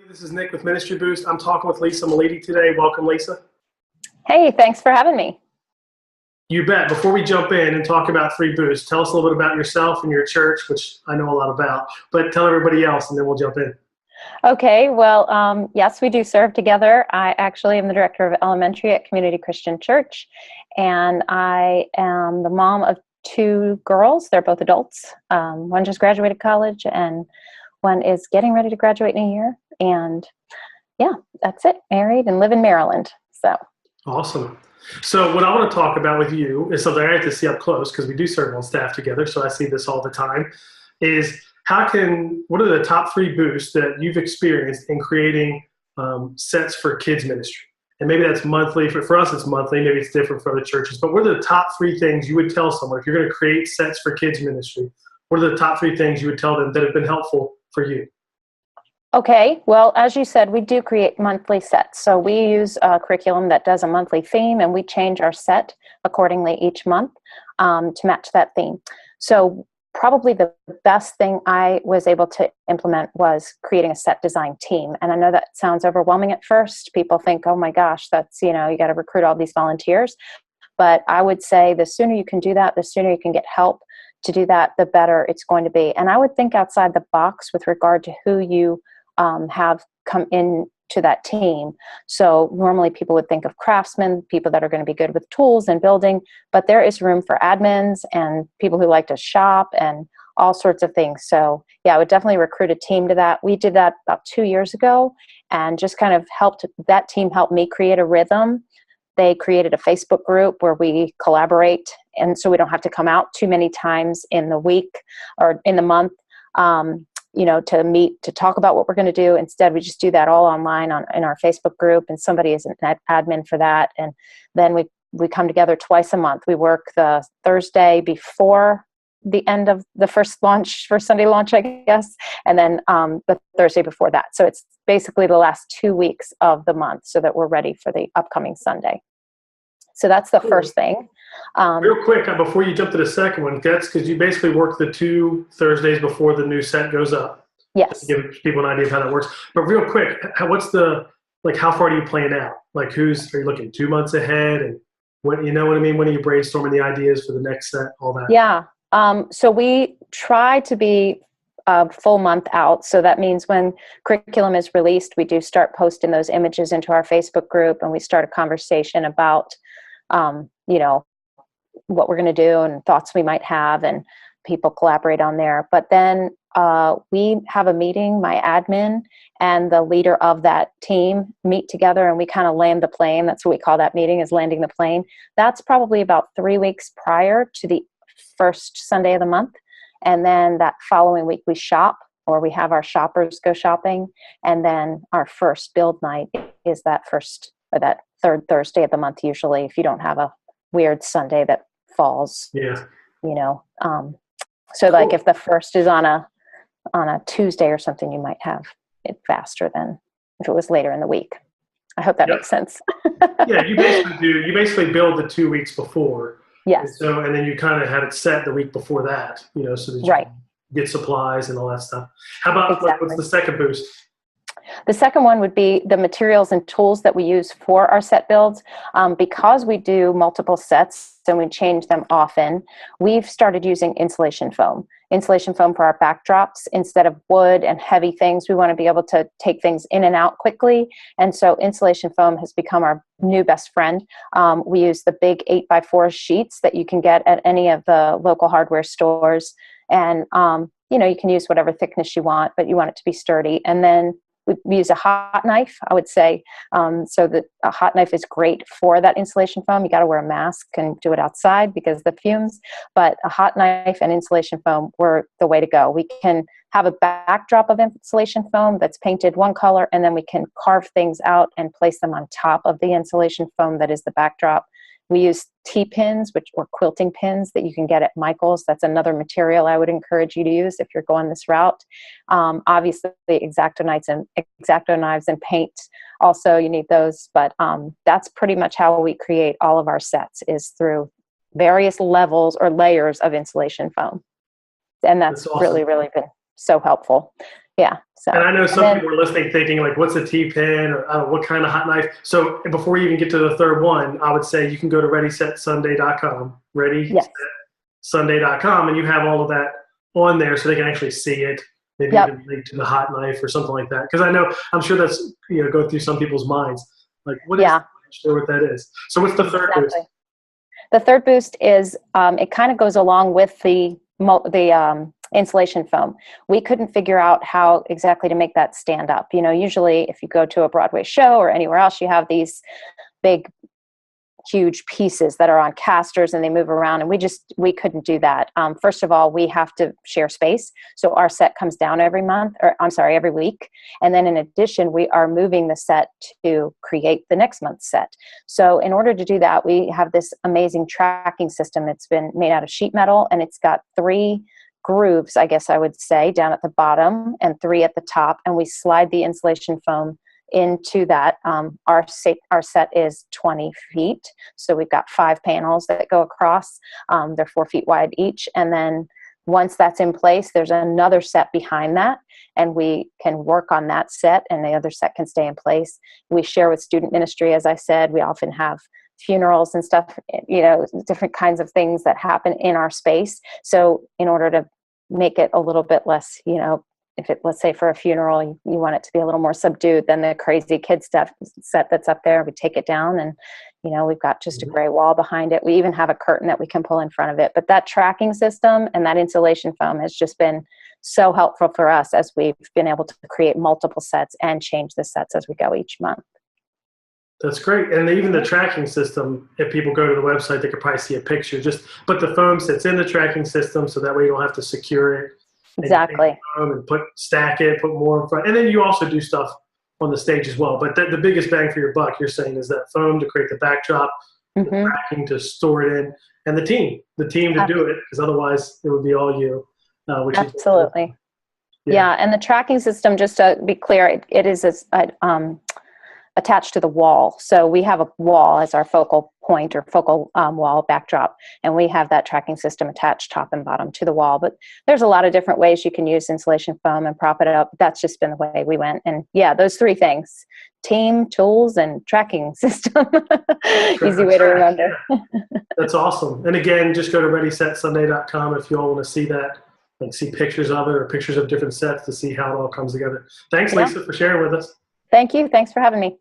This is Nick with Ministry Boost. I'm talking with Lisa Molite today. Welcome, Lisa. Hey, thanks for having me. You bet. Before we jump in and talk about Free Boost, tell us a little bit about yourself and your church, which I know a lot about, but tell everybody else and then we'll jump in. Okay, well, yes, we do serve together. I actually am the director of elementary at Community Christian Church, and I am the mom of two girls. They're both adults. One just graduated college, and one is getting ready to graduate in a year. And yeah, that's it. Married and live in Maryland. So awesome. So what I want to talk about with you is something I have to see up close because we do serve on staff together, so I see this all the time, is what are the top three boosts that you've experienced in creating sets for kids ministry? And maybe that's monthly. For us, it's monthly. Maybe it's different for other churches. But what are the top three things you would tell someone if you're going to create sets for kids ministry? What are the top three things you would tell them that have been helpful for you? Okay, well, as you said, we do create monthly sets. So we use a curriculum that does a monthly theme, and we change our set accordingly each month to match that theme. So probably the best thing I was able to implement was creating a set design team. And I know that sounds overwhelming at first. People think, oh my gosh, that's, you got to recruit all these volunteers. But I would say the sooner you can do that, the sooner you can get help to do that, the better it's going to be. And I would think outside the box with regard to who you have come in to that team. So normally people would think of craftsmen, people that are going to be good with tools and building, but there is room for admins and people who like to shop and all sorts of things. So yeah, I would definitely recruit a team to that. We did that about 2 years ago and just kind of that team helped me create a rhythm. They created a Facebook group where we collaborate, and so we don't have to come out too many times in the week or in the month to meet to talk about what we're going to do. Instead, we just do that all online in our Facebook group, and somebody is an admin for that. And then we come together twice a month. We work the Thursday before the end of the first Sunday launch, I guess, and then the Thursday before that. So it's basically the last 2 weeks of the month so that we're ready for the upcoming Sunday. So that's the first thing. Real quick, before you jump to the second one, that's because you basically work the 2 Thursdays before the new set goes up. Yes. To give people an idea of how that works. But real quick, how far do you plan out? Like are you looking 2 months ahead? And what I mean? When are you brainstorming the ideas for the next set, all that? Yeah. So we try to be a full month out. So that means when curriculum is released, we do start posting those images into our Facebook group, and we start a conversation about what we're going to do and thoughts we might have, and people collaborate on there. But then we have a meeting, my admin and the leader of that team meet together, and we kind of land the plane. That's what we call that meeting, is landing the plane. That's probably about 3 weeks prior to the first Sunday of the month. And then that following week we shop, or we have our shoppers go shopping. And then our first build night is that third Thursday of the month, usually, if you don't have a weird Sunday that falls. Yeah. So cool. Like if the first is on a Tuesday or something, you might have it faster than if it was later in the week. I hope that makes sense. Yeah, you basically build the 2 weeks before. Yes. And then you kind of have it set the week before that, so that you can get supplies and all that stuff. How about what's the second boost? The second one would be the materials and tools that we use for our set builds. Because we do multiple sets and we change them often, we've started using insulation foam. Insulation foam for our backdrops instead of wood and heavy things. We want to be able to take things in and out quickly. And so insulation foam has become our new best friend. We use the big 8x4 sheets that you can get at any of the local hardware stores. And, you can use whatever thickness you want, but you want it to be sturdy. And then we use a hot knife, I would say. So that a hot knife is great for that insulation foam. You got to wear a mask and do it outside because of the fumes. But a hot knife and insulation foam were the way to go. We can have a backdrop of insulation foam that's painted one color, and then we can carve things out and place them on top of the insulation foam that is the backdrop. We use T-pins, or quilting pins that you can get at Michael's. That's another material I would encourage you to use if you're going this route. Obviously, X-Acto knives and paint. Also, you need those. But that's pretty much how we create all of our sets, is through various levels or layers of insulation foam. And that's awesome. Really, really been so helpful. Yeah. So, And I know some people are listening thinking like, what's a T-pin, or what kind of hot knife? So before you even get to the third one, I would say you can go to readysetsunday.com, yes. readysetsunday.com, and you have all of that on there so they can actually see it. Maybe even link to the hot knife or something like that. Because I'm sure that's, going through some people's minds. Like, what is, I'm not sure what that is. So what's the third boost? The third boost is, it kind of goes along with the insulation foam. We couldn't figure out how exactly to make that stand up. Usually if you go to a Broadway show or anywhere else, you have these big, huge pieces that are on casters and they move around, and we couldn't do that. First of all, we have to share space. So our set comes down every week. And then in addition, we are moving the set to create the next month's set. So in order to do that, we have this amazing tracking system. It's been made out of sheet metal, and it's got 3 grooves, I guess I would say, down at the bottom and 3 at the top. And we slide the insulation foam into that. Our set is 20 feet. So we've got 5 panels that go across. They're 4 feet wide each. And then once that's in place, there's another set behind that, and we can work on that set, and the other set can stay in place. We share with student ministry. As I said, we often have funerals and stuff, different kinds of things that happen in our space. So in order to make it a little bit less, let's say for a funeral, you want it to be a little more subdued than the crazy kid stuff set that's up there. We take it down, and, we've got just a gray wall behind it. We even have a curtain that we can pull in front of it. But that tracking system and that insulation foam has just been so helpful for us as we've been able to create multiple sets and change the sets as we go each month. That's great. And even the tracking system, if people go to the website, they could probably see a picture. Just put the foam sits in the tracking system, so that way you don't have to secure it. Exactly. And stack it, put more in front. And then you also do stuff on the stage as well. But the biggest bang for your buck, you're saying, is that foam to create the backdrop, the tracking to store it in, and the team to do it, because otherwise it would be all you. Which absolutely. Is, yeah. And the tracking system, just to be clear, it is attached to the wall. So we have a wall as our focal point or focal wall backdrop, and we have that tracking system attached top and bottom to the wall. But there's a lot of different ways you can use insulation foam and prop it up. That's just been the way we went. And those 3 things: team, tools, and tracking system. Easy way to remember. That's awesome. And again, just go to readysetsunday.com if you all want to see that, like see pictures of it or pictures of different sets to see how it all comes together. Thanks, Lisa, for sharing with us. Thank you. Thanks for having me.